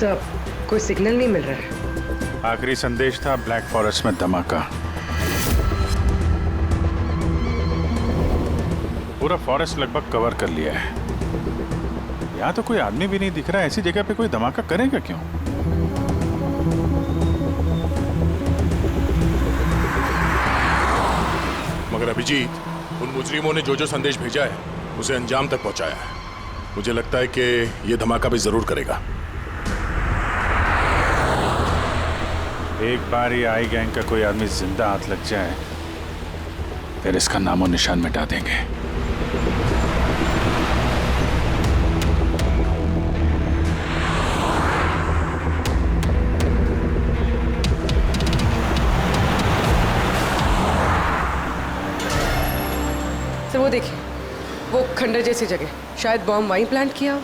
Sir, कोई signal नहीं मिल रहा है। आखिरी संदेश था ब्लैक फॉरेस्ट में धमाका। पूरा फॉरेस्ट लगभग कवर कर लिया है। यहाँ तो कोई आदमी भी नहीं दिख रहा है। ऐसी जगह पे कोई धमाका करेगा क्यों? मगर अभिजीत, उन मुजरिमों ने जो जो संदेश भेजा है उसे अंजाम तक पहुंचाया है। मुझे लगता है कि यह धमाका भी जरूर करेगा। एक बार ये आई गैंग का कोई आदमी जिंदा हाथ लग जाए फिर इसका नामो निशान मिटा देंगे। सर वो देखिए, वो खंडर जैसी जगह, शायद बॉम्ब वहीं प्लांट किया हो।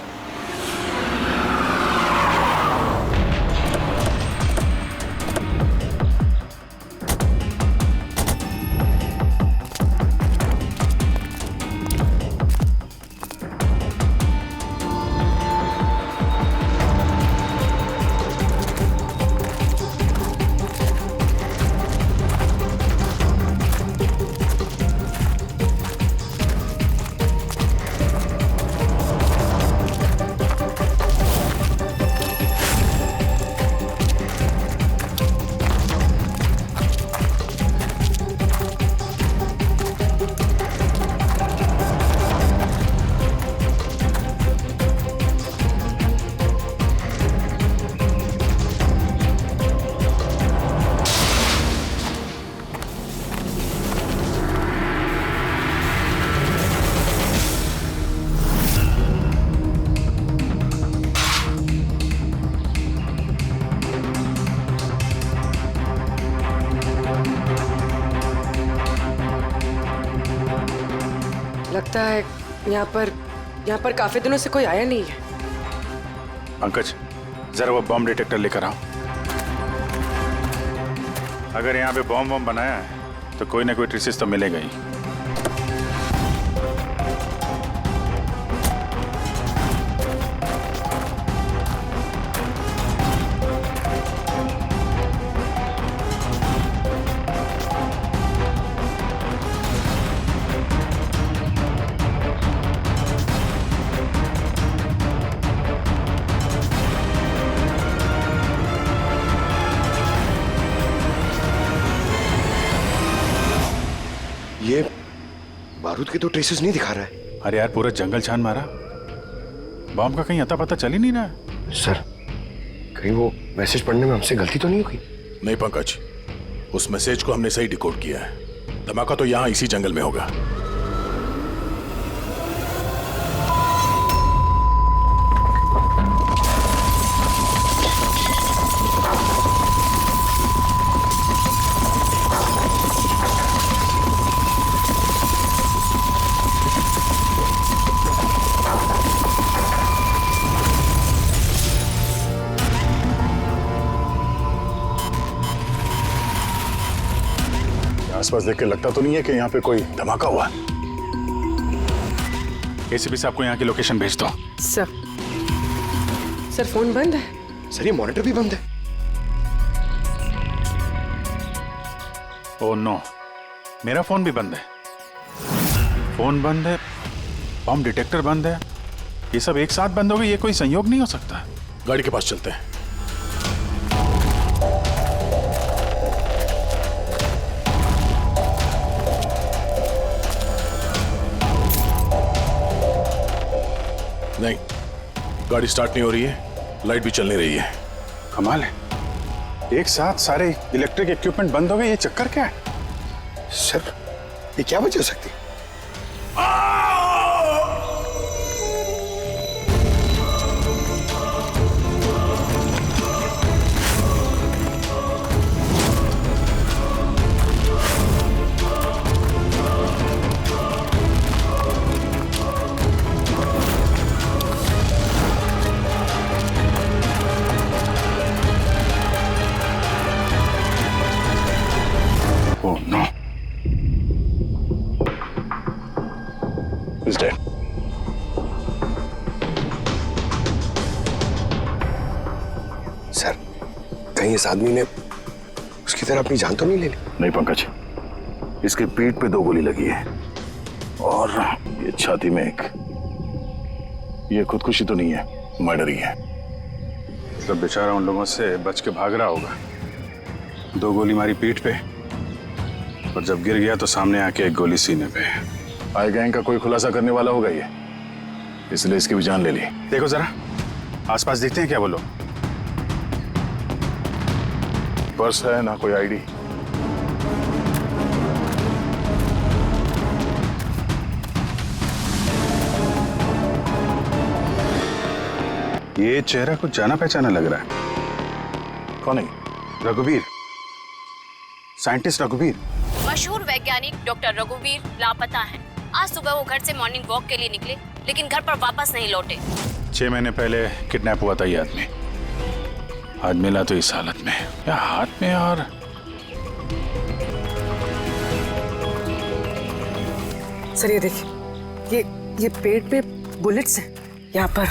लगता है यहाँ पर काफी दिनों से कोई आया नहीं है। पंकज, जरा वो बॉम्ब डिटेक्टर लेकर आओ। अगर यहाँ पे बॉम्ब बनाया है तो कोई ना कोई ट्रेसेस तो मिलेगा ही। ये बारूद के तो ट्रेसेस नहीं दिखा रहा है। अरे यार, पूरा जंगल छान मारा, बॉम्ब का कहीं अता पता चल ही नहीं रहा है। सर, कहीं वो मैसेज पढ़ने में हमसे गलती तो नहीं होगी? नहीं पंकज, उस मैसेज को हमने सही डिकोड किया है। धमाका तो यहाँ इसी जंगल में होगा। आसपास देख के लगता तो नहीं है कि यहाँ पे कोई धमाका हुआ। एसीपी साहब को यहाँ की लोकेशन भेज दो। सर फोन बंद है। सर, ये मॉनिटर भी बंद है। ओह नो, मेरा फोन भी बंद है। फोन बंद है, बॉम्ब डिटेक्टर बंद है, ये सब एक साथ बंद हो गए। ये कोई संयोग नहीं हो सकता। गाड़ी के पास चलते हैं। नहीं, गाड़ी स्टार्ट नहीं हो रही है, लाइट भी चल नहीं रही है। कमाल है, एक साथ सारे इलेक्ट्रिक इक्विपमेंट बंद हो गए। ये चक्कर क्या है? सर, ये क्या वजह हो सकती है? Oh no. He's dead. कहीं इस आदमी ने उसकी तरह अपनी जान तो नहीं ले ली? नहीं पंकज, इसके पीठ पे 2 गोली लगी है और ये छाती में एक। ये खुदकुशी तो नहीं है, मर्डर ही है। मतलब बेचारा उन लोगों से बच के भाग रहा होगा। 2 गोली मारी पीठ पे और जब गिर गया तो सामने आके 1 गोली सीने पे। आई गैंग का कोई खुलासा करने वाला होगा ये, इसलिए इसकी भी जान ले ली। देखो जरा आसपास देखते हैं क्या वो लोग। पर्स है ना कोई आईडी। ये चेहरा कुछ जाना पहचाना लग रहा है। कौन है? रघुवीर, साइंटिस्ट रघुवीर। मशहूर वैज्ञानिक डॉक्टर रघुवीर लापता हैं। आज सुबह वो घर से मॉर्निंग वॉक के लिए निकले, लेकिन घर पर वापस नहीं लौटे। 6 महीने पहले किडनैप हुआ था ये आदमी। आज मिला तो इस हालत में, या हाथ में। और सर ये देखिए, ये पेट पे बुलेट्स हैं, यहाँ पर।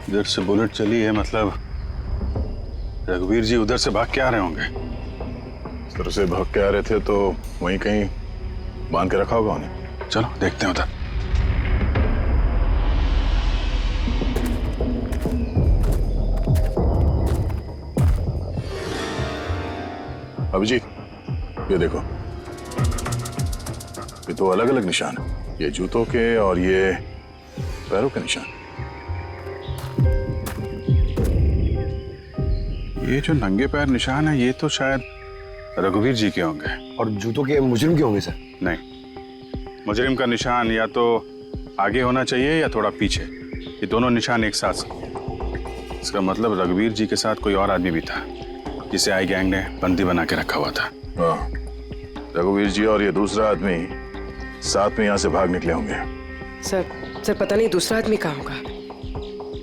इधर से बुलेट चली है, मतलब रघुवीर जी उधर से भाग के आ रहे होंगे। इस तरह से भाग के आ रहे थे तो वहीं कहीं बांध के रखा होगा उन्हें। चलो देखते हैं उधर। अभिजीत, ये देखो, ये 2 अलग अलग निशान है। ये जूतों के और ये पैरों के निशान। ये जो नंगे पैर निशान है ये तो शायद रघुवीर जी के होंगे। और जूतों के मुजरिम के होंगे सर? नहीं, मुजरिम का निशान या तो आगे होना चाहिए या थोड़ा पीछे। ये दोनों निशान एक साथ। इसका मतलब रघुवीर जी के साथ कोई और आदमी भी था जिसे आई गैंग ने बंदी बना के रखा हुआ था। हाँ, रघुवीर जी और ये दूसरा आदमी साथ में यहाँ से भाग निकले होंगे। सर पता नहीं दूसरा आदमी कहाँ होगा,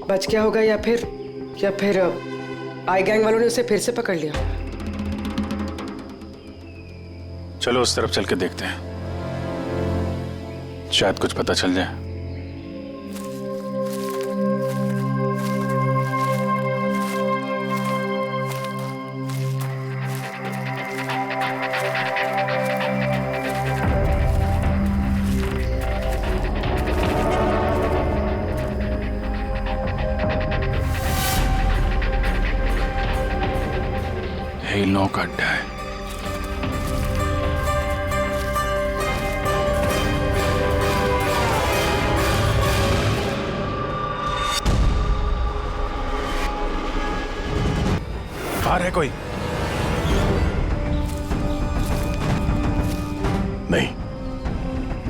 बच गया होगा या फिर आई गैंग वालों ने उसे फिर से पकड़ लिया। चलो उस तरफ चल के देखते हैं, शायद कुछ पता चल जाए। यही 9 का अड्डा है। बाहर है कोई? नहीं।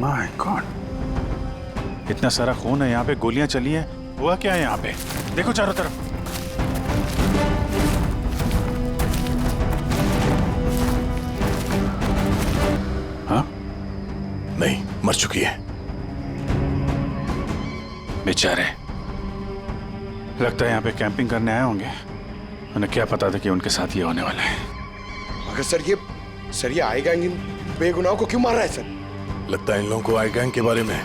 माय गॉड, इतना सारा खून है यहाँ पे, गोलियां चली हैं। हुआ क्या है यहाँ पे? देखो चारों तरफ। हाँ, नहीं, मर चुकी है। बेचारे, लगता है यहाँ पे कैंपिंग करने आए होंगे। उन्हें क्या पता था कि उनके साथ ये होने वाला है। मगर सर ये आई गैंग इन बेगुनाहों को क्यों मार रहा है सर? लगता है इन लोगों को आई गैंग के बारे में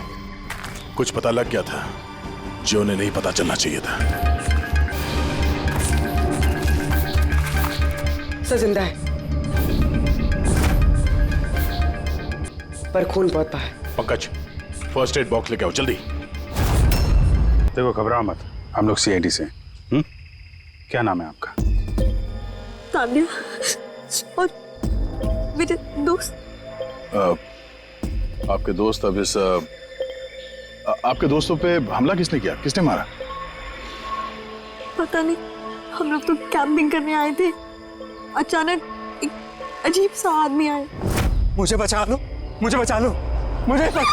कुछ पता लग गया था जो उन्हें नहीं पता चलना चाहिए था। सर जिंदा है, पर खून बहुत बाहर। पंकज, फर्स्ट एड बॉक्स लेके आओ जल्दी। देखो घबराओ मत, हम लोग सीआईडी से। क्या नाम है आपका? तान्या और मेरे दोस्त। आपके दोस्त अब इस आपके दोस्तों पे हमला किसने किया? किसने मारा? पता नहीं, हम लोग तो कैंपिंग करने आए थे, अचानक एक अजीब सा आदमी आया। मुझे बचा लो, मुझे बचा लो, मुझे बचा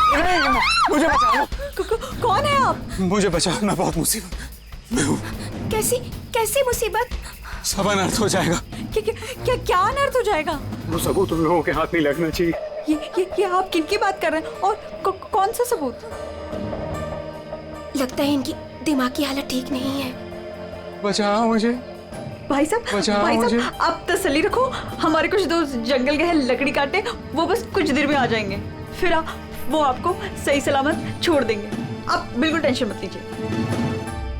लो। कौन है आप? मुझे बचाओ, मैं बहुत मुसीबत में हूँ। कैसी मुसीबत? सब अनर्थ हो जाएगा। क्या अनर्थ हो जाएगा? वो सबूत तुम लोगों के हाथ नहीं लगना चाहिए। ये आप किनकी बात कर रहे हैं और कौन सा सबूत? लगता है इनकी दिमागी हालत ठीक नहीं है। बचाओ मुझे। भाई साहब आप तसल्ली रखो, हमारे कुछ दोस्त जंगल गए हैं लकड़ी काटने, वो बस कुछ देर में आ जाएंगे, फिर वो आपको सही सलामत छोड़ देंगे। आप बिल्कुल टेंशन मत लीजिए।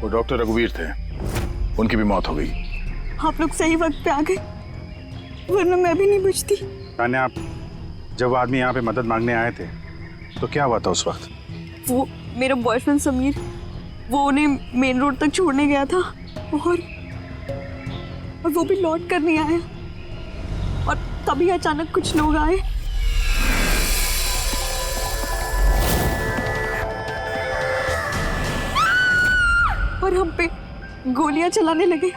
वो डॉक्टर रघुवीर थे, उनकी भी मौत हो गई। आप लोग सही वक्त पे आ गए, वरना मैं भी नहीं बचती। तान्या, आप जब आदमी यहाँ पे मदद मांगने आए थे तो क्या हुआ था उस वक्त? वो मेरा बॉयफ्रेंड समीर, वो उन्हें मेन रोड तक छोड़ने गया था और वो भी लौट कर नहीं आया। और तभी अचानक कुछ लोग आए और हम पे गोलियां चलाने लगे।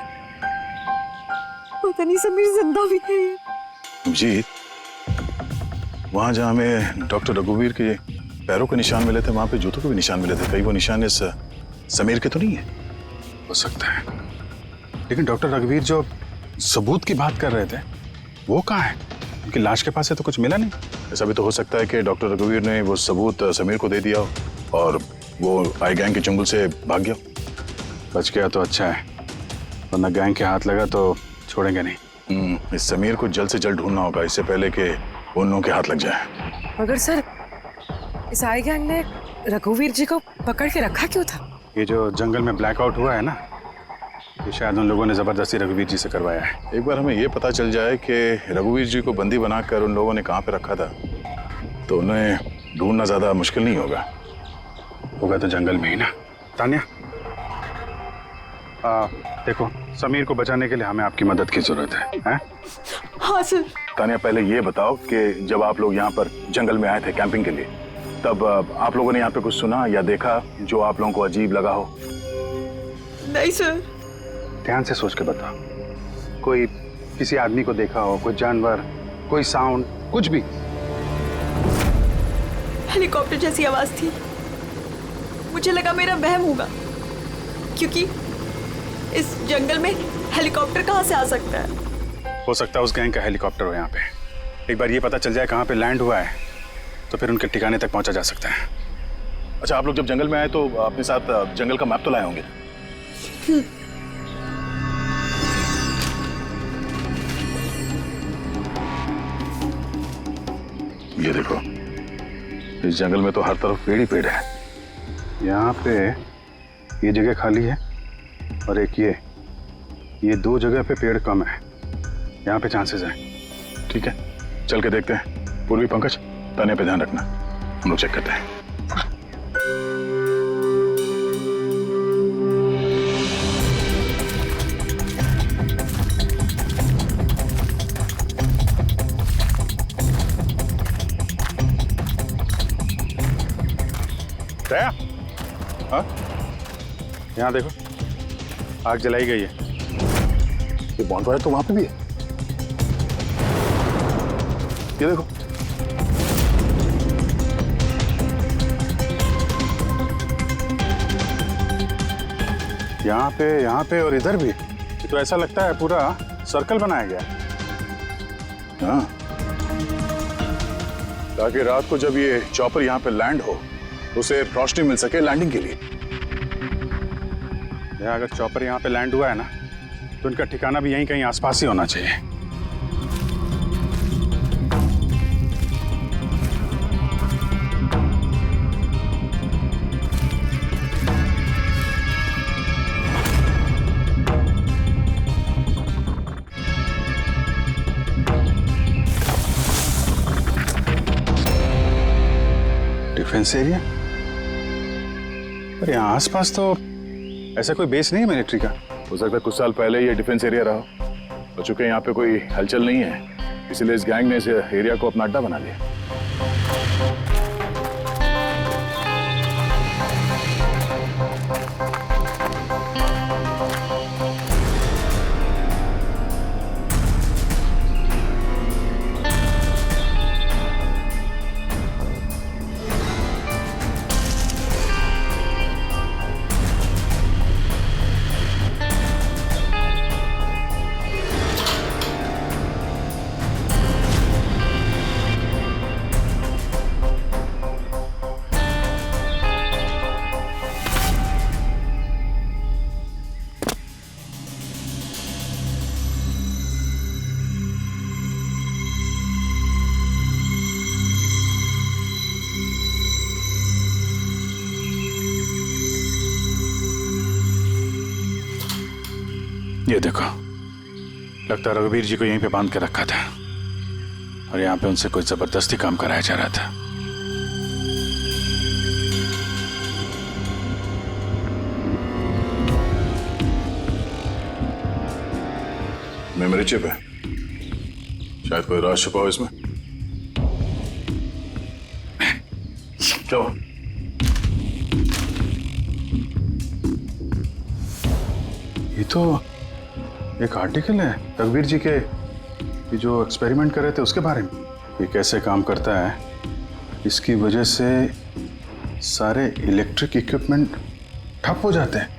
पता नहीं समीर जिंदा भी है। जीत, वहां जहां हमें डॉक्टर रघुवीर के पैरों के निशान मिले थे, वहां पे जूतों के भी निशान मिले थे। कहीं वो निशान इस समीर के तो नहीं है? हो सकता है, लेकिन डॉक्टर रघुवीर जो सबूत की बात कर रहे थे वो कहाँ है? उनकी लाश के पास है तो कुछ मिला नहीं। ऐसा भी तो हो सकता है कि डॉक्टर रघुवीर ने वो सबूत समीर को दे दिया हो और वो आई गैंग के चंगुल से भाग गया। बच गया तो अच्छा है, वरना गैंग के हाथ लगा तो छोड़ेंगे नहीं। इस समीर को जल्द से जल्द ढूंढना होगा, इससे पहले कि उन लोगों के हाथ लग जाए। मगर सर, इस आई गैंग ने रघुवीर जी को पकड़ के रखा क्यों था? ये जो जंगल में ब्लैकआउट हुआ है ना, ये शायद उन लोगों ने जबरदस्ती रघुवीर जी से करवाया है। एक बार हमें ये पता चल जाए कि रघुवीर जी को बंदी बनाकर उन लोगों ने कहाँ पे रखा था, तो उन्हें ढूंढना ज्यादा मुश्किल नहीं होगा। होगा तो जंगल में ही ना। तान्या, देखो, समीर को बचाने के लिए हमें आपकी मदद की जरूरत है? हाँ सर। तान्या, पहले ये बताओ कि जब आप लोग यहाँ पर जंगल में आए थे कैंपिंग के लिए, तब आप लोगों ने यहाँ पे कुछ सुना या देखा जो आप लोगों को अजीब लगा हो? नहीं सर। ध्यान से सोच के बताओ। कोई किसी आदमी को देखा हो, कोई जानवर, कोई साउंड, कुछ भी? हेलीकॉप्टर जैसी आवाज थी, मुझे लगा मेरा वहम होगा, क्योंकि इस जंगल में हेलीकॉप्टर कहाँ से आ सकता है? हो सकता है उस गैंग का हेलीकॉप्टर हो यहाँ पे। एक बार ये पता चल जाए कहाँ पे लैंड हुआ है तो फिर उनके ठिकाने तक पहुंचा जा सकता है। अच्छा, आप लोग जब जंगल में आए तो अपने साथ जंगल का मैप तो लाए होंगे? ये देखो, इस जंगल में तो हर तरफ पेड़ ही पेड़ है। यहाँ पे ये जगह खाली है और एक ये दो जगह पे पेड़ कम है, यहाँ पे चांसेस हैं। ठीक है, चल के देखते हैं। पूर्वी, पंकज, तान्या पे ध्यान रखना, हम लोग चेक करते हैं। दया, हाँ, यहाँ देखो, आग जलाई गई है। ये बॉनफायर तो वहां पे भी है। ये देखो, यहाँ पे और इधर भी। ये तो ऐसा लगता है पूरा सर्कल बनाया गया है। हाँ, ताकि रात को जब ये चॉपर यहाँ पे लैंड हो, उसे रोशनी मिल सके लैंडिंग के लिए। अगर चॉपर यहाँ पे लैंड हुआ है ना, तो इनका ठिकाना भी यहीं कहीं आसपास ही होना चाहिए। Defence area? पर यहाँ आसपास तो ऐसा कोई बेस नहीं है मिलिट्री का। हो सकता है कुछ साल पहले ये डिफेंस एरिया रहा, और चूंकि यहाँ पे कोई हलचल नहीं है, इसलिए इस गैंग ने इस एरिया को अपना अड्डा बना लिया। ये देखो, लगता है रघुवीर जी को यहीं पे बांध के रखा था और यहाँ पे उनसे कोई जबरदस्ती काम कराया जा रहा था। मेमोरी चिप है, शायद कोई राज छुपा हो इसमें। क्या हुआ? ये तो एक आर्टिकल है रघुवीर जी के, ये जो एक्सपेरिमेंट कर रहे थे उसके बारे में। ये कैसे काम करता है, इसकी वजह से सारे इलेक्ट्रिक इक्विपमेंट ठप हो जाते हैं।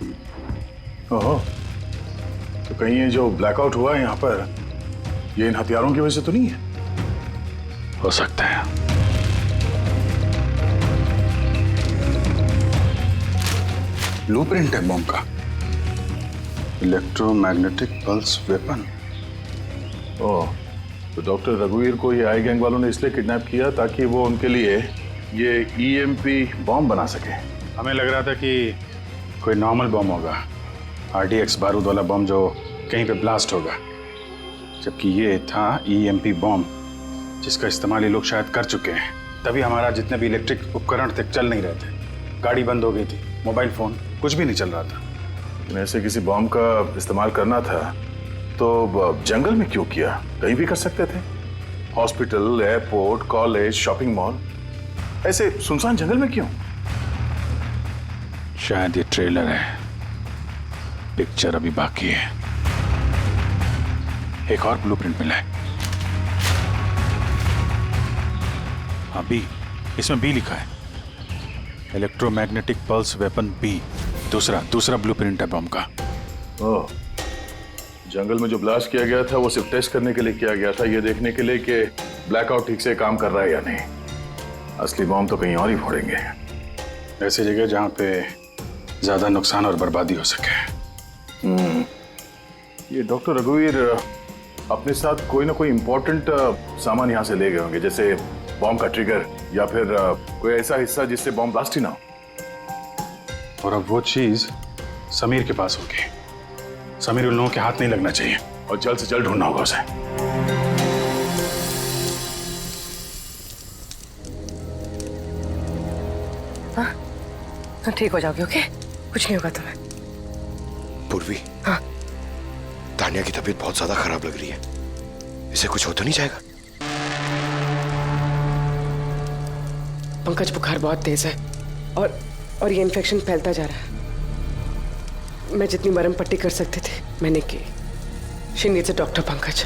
ओहो, तो कहीं ये जो ब्लैकआउट हुआ है यहाँ पर, ये इन हथियारों की वजह से तो नहीं है? हो सकता है। ब्लूप्रिंट है बॉम्ब का, इलेक्ट्रोमैग्नेटिक पल्स वेपन। ओह, तो डॉक्टर रघुवीर को ये आई गैंग वालों ने इसलिए किडनैप किया ताकि वो उनके लिए ये ईएमपी बॉम्ब बना सके। हमें लग रहा था कि कोई नॉर्मल बॉम्ब होगा, आरडीएक्स बारूद वाला बॉम्ब जो कहीं पे ब्लास्ट होगा, जबकि ये था ईएमपी बॉम्ब जिसका इस्तेमाल ये लोग शायद कर चुके हैं। तभी हमारा जितने भी इलेक्ट्रिक उपकरण थे चल नहीं रहे थे, गाड़ी बंद हो गई थी, मोबाइल फोन कुछ भी नहीं चल रहा था। ऐसे किसी बॉम्ब का इस्तेमाल करना था तो जंगल में क्यों किया? कहीं भी कर सकते थे, hospital, airport, college, shopping mall, ऐसे सुनसान जंगल में क्यों? शायद ये ट्रेलर है, पिक्चर अभी बाकी है। एक और ब्लूप्रिंट मिला है। हाँ, बी, इसमें बी लिखा है, इलेक्ट्रोमैग्नेटिक पल्स वेपन बी। दूसरा ब्लूप्रिंट है बम का। ओह, जंगल में जो ब्लास्ट किया गया था वो सिर्फ टेस्ट करने के लिए किया गया था, ये देखने के लिए कि ब्लैकआउट ठीक से काम कर रहा है या नहीं। असली बॉम्ब तो कहीं और ही फोड़ेंगे, ऐसी जगह जहां पे ज्यादा नुकसान और बर्बादी हो सके। ये डॉक्टर रघुवीर अपने साथ कोई ना कोई इंपॉर्टेंट सामान यहाँ से ले गए होंगे, जैसे बॉम्ब का ट्रिगर या फिर कोई ऐसा हिस्सा जिससे बॉम्ब ब्लास्ट ही ना हो। और अब वो चीज समीर के पास होगी। समीर उन लोगों के हाथ नहीं लगना चाहिए और जल्द से जल्द ढूंढना होगा उसे। हाँ, ठीक हो जाओगे। ओके, कुछ नहीं होगा तुम्हें। पूर्वी, हाँ, तानिया की तबीयत बहुत ज्यादा खराब लग रही है, इसे कुछ हो तो नहीं जाएगा? पंकज, बुखार बहुत तेज है और ये इन्फेक्शन फैलता जा रहा है। मैं जितनी मरहम पट्टी कर सकती थी मैंने की। She needs a doctor Pankaj.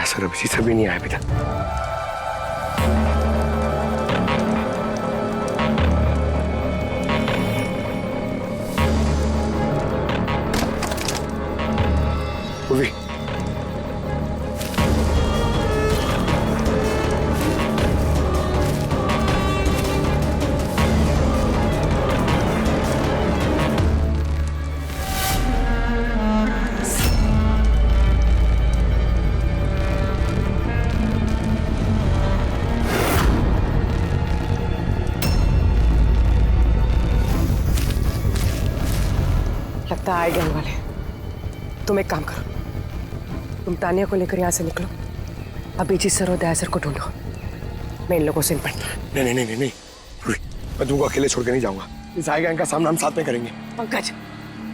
Sir अभी से भी नहीं आया अभी तक। पूर्वी, लगता है आई गैंग वाले। तुम एक काम करो, तुम तानिया को लेकर यहाँ से निकलो, अभिजीत सर और दया सर को ढूंढो। मैं इन लोगों से निपटना। नहीं नहीं नहीं नहीं, मैं तुमको अकेले छोड़ के नहीं जाऊंगा। इस आई गैंग का सामना हम साथ में करेंगे। पंकज,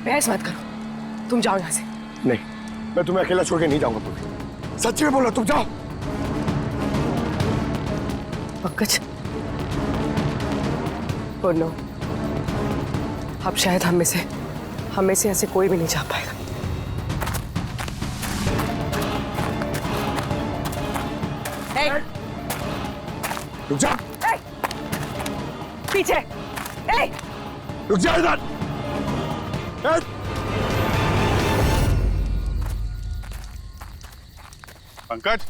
बहस मत करो, तुम जाओ यहाँ से। नहीं, मैं तुम्हें अकेला छोड़ के नहीं जाऊंगा पूर्वी, सच्ची में बोलो, तुम जाओ। पंकज, और नो, अब शायद हम में से ऐसे कोई भी नहीं जा पाएगा। रुक जा, पीछे, रुक जा इधर। पंकज,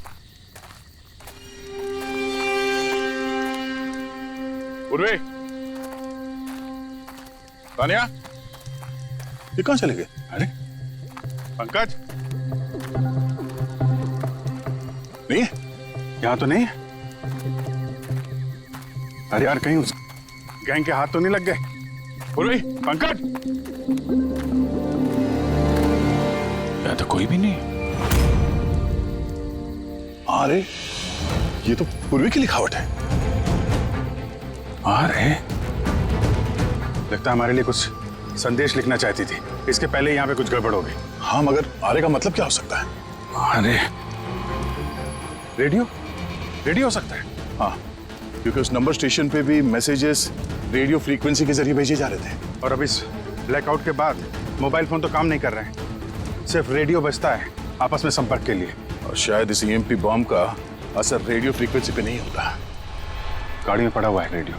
उर्वे, तानिया, ये कहाँ चले गए? अरे पंकज नहीं है, यहाँ तो नहीं है। अरे यार कहीं उस गैंग के हाथ तो नहीं लग गए। बोलो पंकज, यहाँ तो कोई भी नहीं है। अरे ये तो पूर्वी की लिखावट है। अरे लगता है हमारे लिए कुछ संदेश लिखना चाहती थी, इसके पहले यहाँ पे कुछ गड़बड़ हो गई। हाँ मगर आरे का मतलब क्या हो सकता है? अरे रेडियो, रेडियो हो सकता है। हाँ, क्योंकि उस नंबर स्टेशन पे भी मैसेजेस रेडियो फ्रीक्वेंसी के जरिए भेजे जा रहे थे। और अब इस ब्लैकआउट के बाद मोबाइल फोन तो काम नहीं कर रहे हैं, सिर्फ रेडियो बजता है आपस में संपर्क के लिए। और शायद इस ईएमपी बॉम्ब का असर रेडियो फ्रीक्वेंसी पे नहीं होता। गाड़ी में पड़ा हुआ है रेडियो।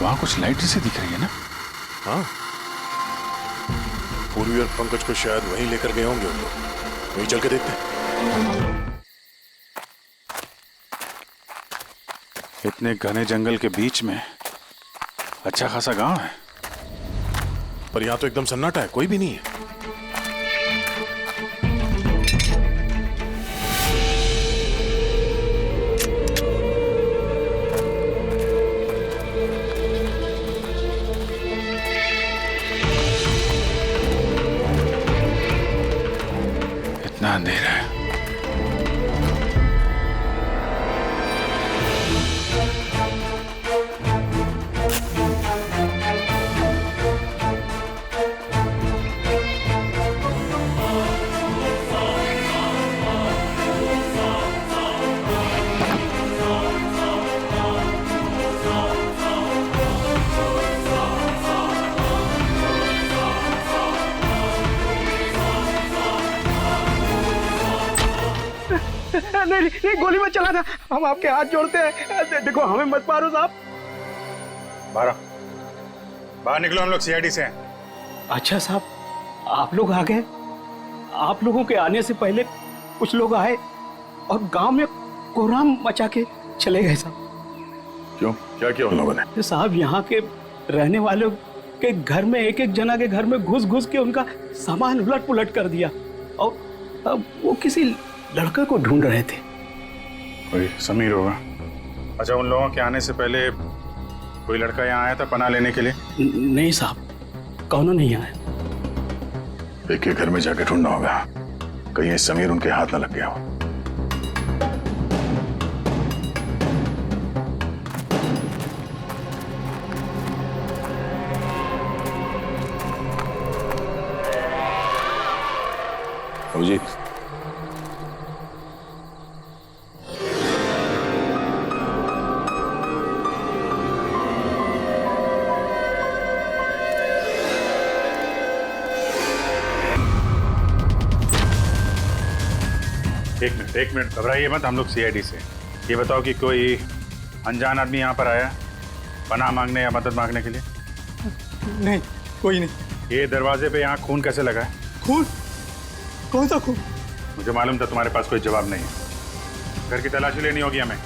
वहां कुछ लाइट जैसी दिख रही है ना? हाँ, पूर्वी और पंकज को शायद वहीं लेकर गए होंगे उन लोग। वहीं चल के देखते हैं। इतने घने जंगल के बीच में अच्छा खासा गांव है, पर यहाँ तो एकदम सन्नाटा है, कोई भी नहीं है। इतना अंधेरा है। नहीं, गोली मत चलाना, हम आपके हाथ जोड़ते हैं। देखो हमें मत मारो साहब। बाहर निकलो, हम लोग सीआईडी से हैं। अच्छा साहब, आप लोग आ गए। आप लोगों के आने से पहले कुछ लोग आए और गांव में कोहराम मचा के चले गए साहब। क्यों, क्या किया उन लोगों ने? तो साहब यहाँ के रहने वालों के घर में, एक एक जना के घर में घुस घुस के उनका सामान उलट पुलट कर दिया। और अब वो किसी लड़के को ढूंढ रहे थे। कोई समीर होगा। अच्छा, उन लोगों के आने से पहले कोई लड़का यहाँ आया था पनाह लेने के लिए? नहीं साहब, कौनो नहीं आया। एक के घर में जाके ढूंढना होगा, कहीं समीर उनके हाथ न लग गया हो। अभिजीत, एक मिनट घबराइए मत, हम लोग सीआईडी से। ये बताओ कि कोई अनजान आदमी यहाँ पर आया पनाह मांगने या मदद मांगने के लिए? नहीं, कोई नहीं। ये दरवाजे पे यहाँ खून कैसे लगा है? खून? कौन सा खून? मुझे मालूम था तुम्हारे पास कोई जवाब नहीं है। घर की तलाशी लेनी होगी हमें।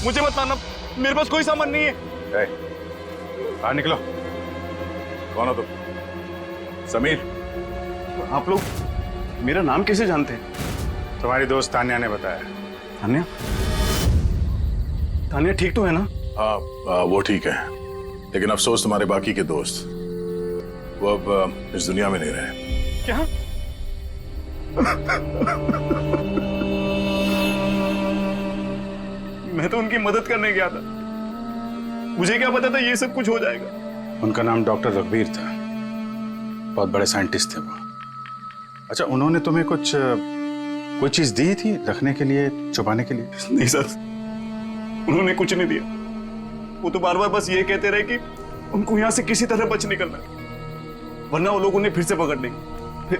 मुझे मत मारना, मेरे पास कोई सामान नहीं है। बाहर निकलो। कौन हो तुम? समीर? आप लोग मेरा नाम कैसे जानते हैं? तुम्हारी दोस्त तान्या ने बताया। तान्या? तान्या ठीक तो है ना? हाँ, वो ठीक है, लेकिन अफसोस तुम्हारे बाकी के दोस्त वो अब इस दुनिया में नहीं रहे। क्या? मैं तो उनकी मदद करने गया था। मुझे क्या पता था ये सब कुछ हो जाएगा। उनका नाम डॉक्टर रघुवीर था, बहुत बड़े साइंटिस्ट थे वो। अच्छा, उन्होंने तुम्हें कुछ कोई चीज दी थी रखने के लिए, छुपाने के लिए? नहीं सर, उन्होंने कुछ नहीं दिया। वो तो बार बार बस ये कहते रहे कि उनको यहाँ से किसी तरह बच निकलना है, वरना वो लोग उन्हें फिर से पकड़ लेंगे। फिर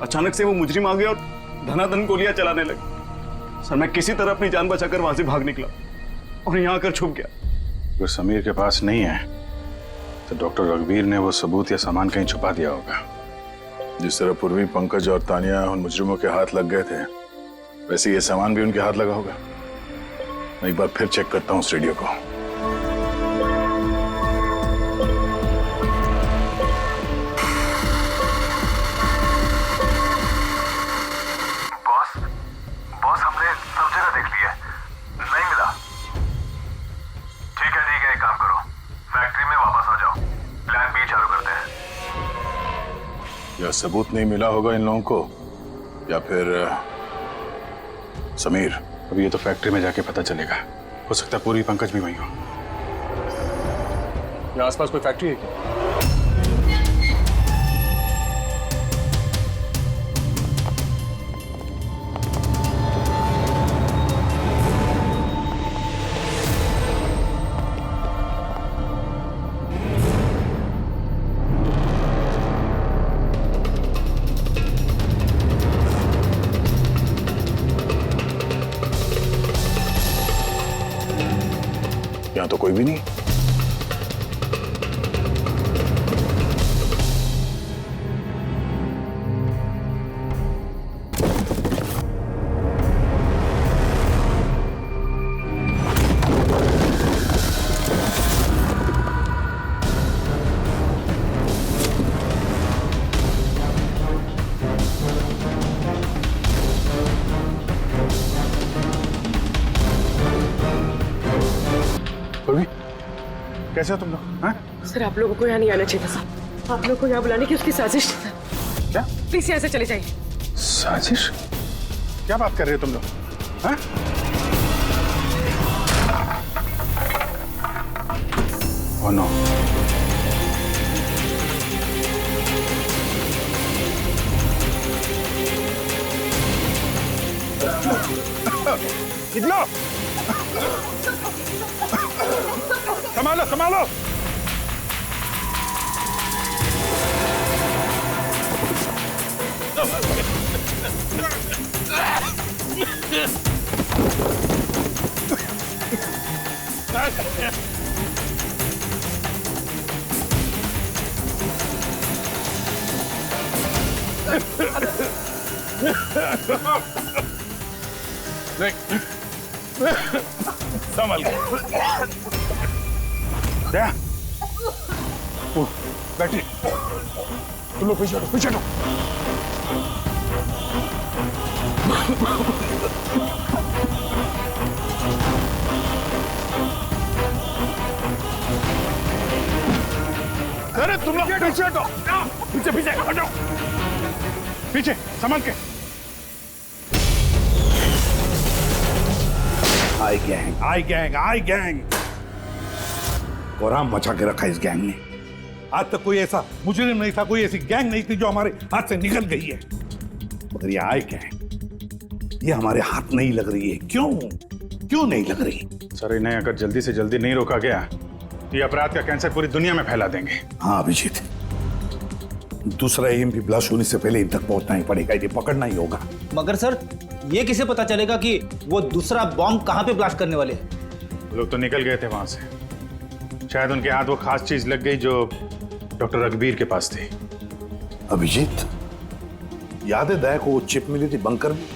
अचानक से वो मुजरिम आ गए और धनाधन गोलियां चलाने लगे। सर मैं किसी तरह अपनी जान बचाकर वहां से भाग निकला और यहाँ आकर छुप गया। अगर समीर के पास नहीं है तो डॉक्टर रघुवीर ने वो सबूत या सामान कहीं छुपा दिया होगा। जिस तरह पूर्वी, पंकज और तानिया उन मुजरिमों के हाथ लग गए थे, वैसे ये सामान भी उनके हाथ लगा होगा। मैं एक बार फिर चेक करता हूँ उस रेडियो को। बॉस हमने सब जगह देख लिया, नहीं मिला। ठीक है, एक काम करो, फैक्ट्री में वापस आ जाओ, प्लान बी चालू करते हैं। या सबूत नहीं मिला होगा इन लोगों को, या फिर समीर। अब ये तो फैक्ट्री में जाके पता चलेगा। हो सकता है पूरी, पंकज भी वहीं हो। यहाँ आसपास कोई फैक्ट्री है क्या? यहाँ तो कोई भी नहीं। कैसे हो तुम लोग? हाँ? सर आप लोगों को यहाँ नहीं आना चाहिए था। आप लोगों को यहाँ बुलाने की उसकी साजिश थी सर। क्या? प्लीज यहाँ से चले जाइए। साजिश? क्या बात कर रहे हो तुम लोग? हाँ? Oh no. निकलो! संभालो, संभालो! संभल के। दया, बैठिए। तुम लोग पीछे हटो, पीछे हटो। अरे तुम लोग पीछे हटो, पीछे पीछे हटो, पीछे संभाल के। आई गैंग, आई गैंग, आई गैंग। कोराम मचा के रखा इस गैंग ने। आज तक कोई ऐसा मुजरिम नहीं था, कोई ऐसी गैंग नहीं थी जो हमारे हाथ से निकल गई है। मगर ये आई गैंग, ये हमारे हाथ नहीं लग रही है। क्यों? क्यों नहीं लग रही? सर इन्हें अगर जल्दी से जल्दी नहीं रोका गया तो ये अपराध का कैंसर पूरी दुनिया में फैला देंगे। हाँ अभिजीत, दूसरा एम भी ब्लास्ट होने से पहले इन तक पहुंचना ही पड़ेगा, इन्हें पकड़ना ही होगा। मगर सर ये किसे पता चलेगा कि वो दूसरा बॉम्ब कहाँ पे ब्लास्ट करने वाले हैं? वो लोग तो निकल गए थे वहां से। शायद उनके हाथ वो खास चीज लग गई जो डॉक्टर रघुवीर के पास थी। अभिजीत, याद है दया को वो चिप मिली थी बंकर में?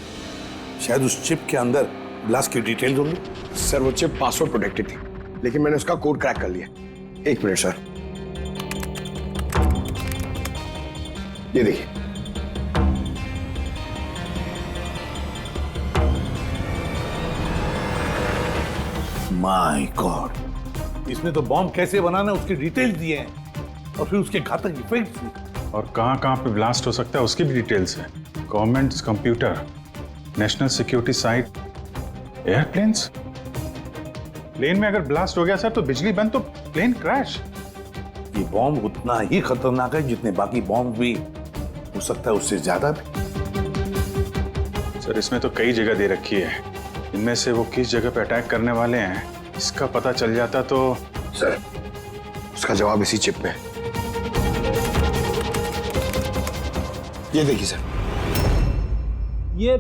शायद उस चिप के अंदर ब्लास्ट की डिटेल्स होंगी। सर वो चिप पासवर्ड प्रोटेक्टेड थी, लेकिन मैंने उसका कोड क्रैक कर लिया। एक मिनट सर, ये देखिए। माय गॉड, इसमें तो बॉम्ब कैसे बनाना है उसकी डिटेल्स दिए हैं और फिर उसके घातक इफेक्ट्स भी। और कहां कहां पे ब्लास्ट हो सकता है उसकी भी डिटेल्स है। Government computer, national security site, airplanes. Plane में अगर ब्लास्ट हो गया सर तो बिजली बंद तो प्लेन क्रैश। ये बॉम्ब उतना ही खतरनाक है जितने बाकी बॉम्ब भी हो सकता है, उससे ज्यादा भी। सर इसमें तो कई जगह दे रखी है, इनमें से वो किस जगह पे अटैक करने वाले हैं इसका पता चल जाता तो। सर उसका जवाब इसी चिप में है। ये देखिए सर, ये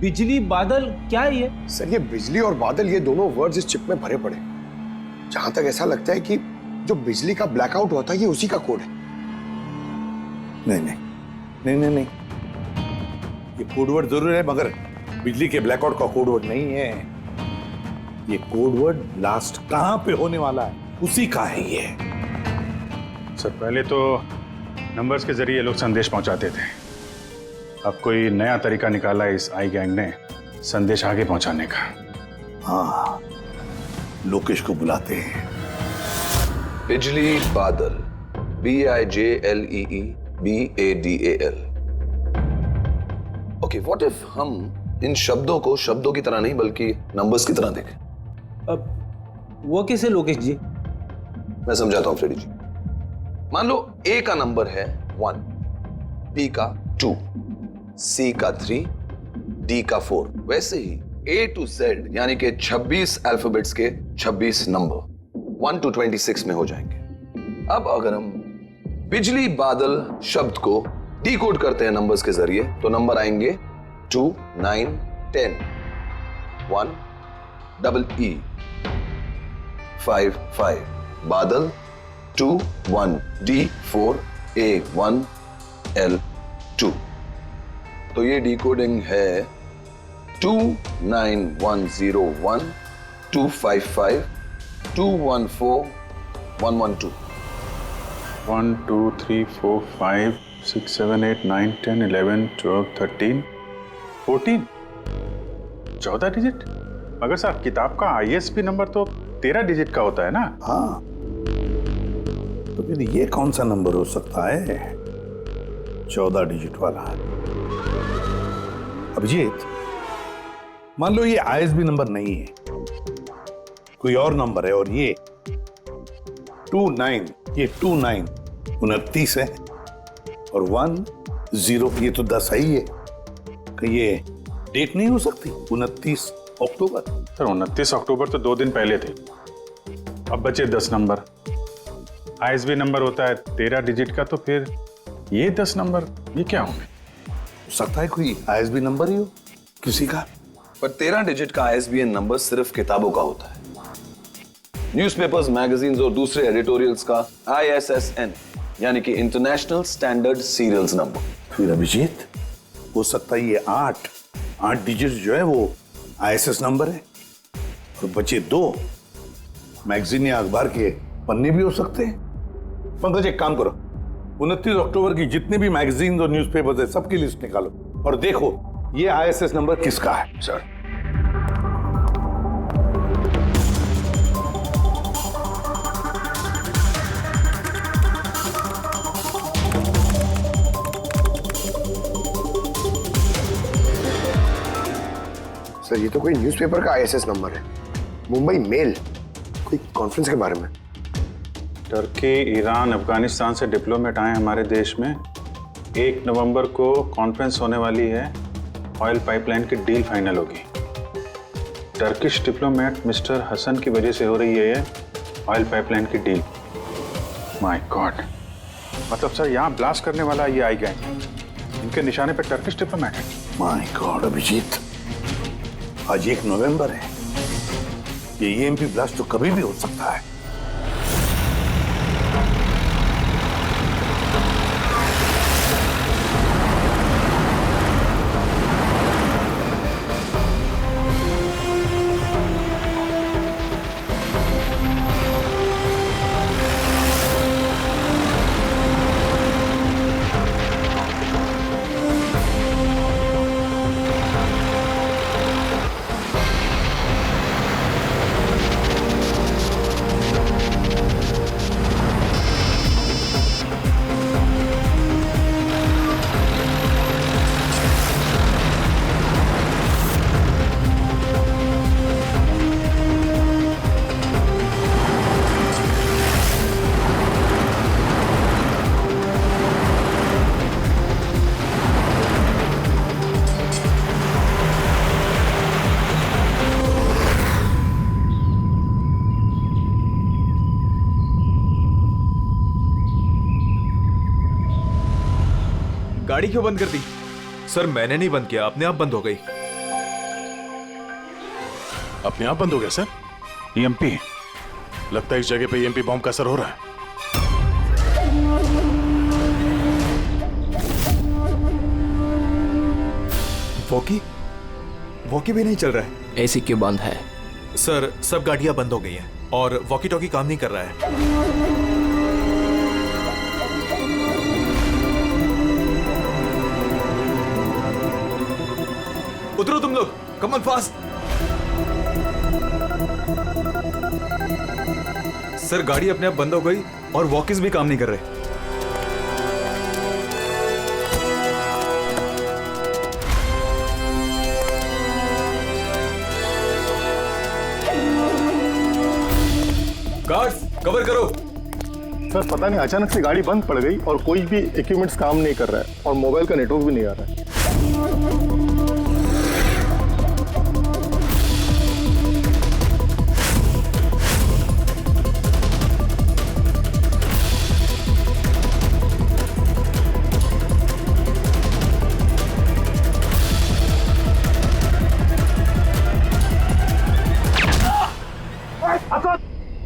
बिजली बादल क्या है ये? सर ये बिजली और बादल, ये दोनों वर्ड्स इस चिप में भरे पड़े। जहां तक ऐसा लगता है कि जो बिजली का ब्लैकआउट हुआ था ये उसी का कोड है। नहीं नहीं नहीं नहीं नहीं, ये कोडवर्ड जरूर है मगर बिजली के ब्लैकआउट का कोडवर्ड नहीं है। ये कोडवर्ड ब्लास्ट कहां पे होने वाला है उसी का है ये। सर पहले तो नंबर्स के जरिए लोग संदेश पहुंचाते थे, अब कोई नया तरीका निकाला है इस आई गैंग ने संदेश आगे पहुंचाने का। हाँ, लोकेश को बुलाते हैं। बिजली बादल, BIJLEEBADAL। ओके, व्हाट इफ हम इन शब्दों को शब्दों की तरह नहीं बल्कि नंबर्स की तरह देखें? अब वो कैसे लोकेश जी? मैं समझाता हूं फ्रेडी जी। मान लो A का नंबर है 1, B का 2, C का 3, D का 4। वैसे ही A to Z यानी कि 26 अल्फाबेट्स के 26 नंबर 1 to 26 में हो जाएंगे। अब अगर हम बिजली बादल शब्द को डिकोड करते हैं नंबर्स के जरिए तो नंबर आएंगे 2, 9, 10, 1, EE, 5, 5, बादल 2, 1, D, 4, A, 1, L, 2। तो ये डिकोडिंग है 29101 255 214 112। 1 2 3 4 5 6 7 8 9 10 11 12 13 14 14 डिजिट। मगर साहब किताब का ISB नंबर तो 13 डिजिट का होता है ना। हाँ, तो फिर ये कौन सा नंबर हो सकता है 14 डिजिट वाला? अभिजीत, मान लो ये ISB नंबर नहीं है, कोई और नंबर है और ये 29, ये 29 29 है और 10 ये तो 10 ही है। कि ये डेट नहीं हो सकती 29 अक्टूबर? सर 29 अक्टूबर तो 2 दिन पहले थे, अब बचे 10 नंबर। ISB नंबर होता है 13 डिजिट का, तो फिर ये 10 नंबर ये क्या होंगे? हो सकता है कोई ISB नंबर ही हो किसी का। पर 13 डिजिट का ISBN नंबर सिर्फ किताबों का होता है। न्यूज़पेपर्स, मैगजीन्स और दूसरे एडिटोरियल्स का ISSN यानी कि इंटरनेशनल स्टैंडर्ड सीरियल्स नंबर। फिर अभिजीत, हो सकता है ये 8 डिजिट जो है वो ISS नंबर है और बचे 2 मैगजीन या अखबार के पन्ने भी हो सकते हैं। पंकज एक काम करो, 29 अक्टूबर की जितने भी मैगजीन और न्यूज़पेपर्स है सबकी लिस्ट निकालो और देखो ये ISS नंबर किसका है। सर सर ये तो कोई न्यूज़पेपर का ISS नंबर है, मुंबई मेल, कोई कॉन्फ्रेंस के बारे में। टर्की, ईरान, अफगानिस्तान से डिप्लोमेट आए हमारे देश में। 1 नवंबर को कॉन्फ्रेंस होने वाली है, ऑयल पाइपलाइन की डील फाइनल होगी। टर्किश डिप्लोमेट मिस्टर हसन की वजह से हो रही है ये ऑयल पाइपलाइन की डील। माय गॉड, मतलब सर यहाँ ब्लास्ट करने वाला ये आई गैंग, इनके निशाने पे टर्किश डिप्लोमेट है। माय गॉड अभिजीत, आज 1 नवंबर है, ये EMP ब्लास्ट तो कभी भी हो सकता है। गाड़ी क्यों बंद कर दी? सर मैंने नहीं बंद किया, अपने आप बंद हो गई। अपने आप बंद हो गया सर? ईएमपी। लगता है इस जगह पे ईएमपी बॉम्ब का असर हो रहा है। वॉकी भी नहीं चल रहा है। एसी क्यों बंद है? सर सब गाड़ियां बंद हो गई हैं और वॉकी टॉकी काम नहीं कर रहा है। उतरो तुम लोग, कम ऑन फास्ट। सर गाड़ी अपने आप बंद हो गई और वॉकीज भी काम नहीं कर रहे। गार्ड्स कवर करो। सर पता नहीं अचानक से गाड़ी बंद पड़ गई और कोई भी इक्विपमेंट्स काम नहीं कर रहा है और मोबाइल का नेटवर्क भी नहीं आ रहा है।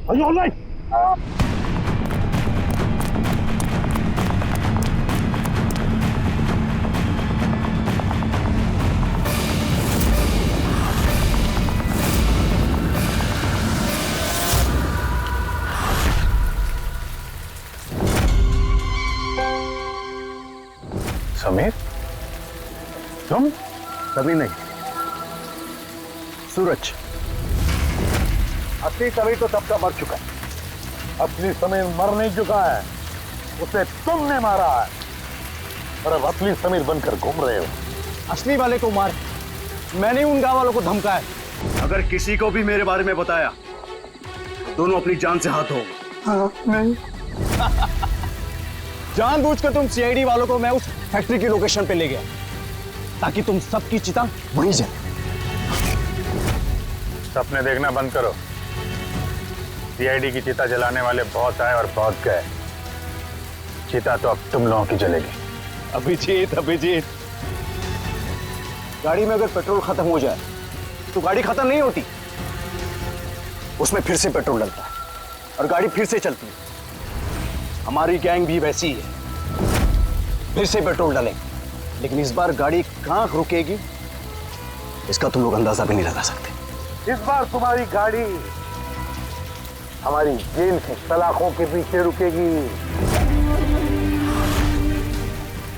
Are you all right? Sameer, तुम? कभी नहीं। सूरज, असली समीर तो तब का मर चुका है। असली समीर मर नहीं चुका है, उसे तुमने मारा है और अब असली समीर बनकर घूम रहे हो। असली वाले को मार, मैंने उन गांव वालों को धमकाया। अगर किसी को भी मेरे बारे में बताया, दोनों अपनी जान से हाथ धो। हाँ, नहीं। जानबूझकर तुम सीआईडी वालों को मैं उस फैक्ट्री की लोकेशन पे ले गया ताकि तुम सबकी चिता वहीं जाए। सपने देखना बंद करो। सीआईडी की चिता जलाने वाले बहुत आए और बहुत गए। चिता तो अब तुम लोगों की जलेगी। अभिजीत, गाड़ी में अगर पेट्रोल खत्म हो जाए तो गाड़ी खत्म नहीं होती, उसमें फिर से पेट्रोल डलता है और गाड़ी फिर से चलती है। हमारी गैंग भी वैसी ही है, फिर से पेट्रोल डालेंगे, लेकिन इस बार गाड़ी कहां रुकेगी इसका तुम लोग अंदाजा भी नहीं लगा सकते। इस बार तुम्हारी गाड़ी हमारी जेल की सलाखों के पीछे रुकेगी।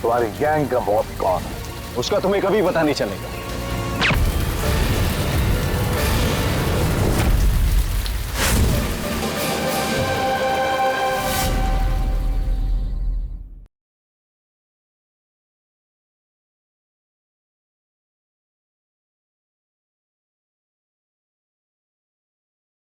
तुम्हारी गैंग का बॉस कौन है? उसका तुम्हें कभी पता नहीं चलेगा।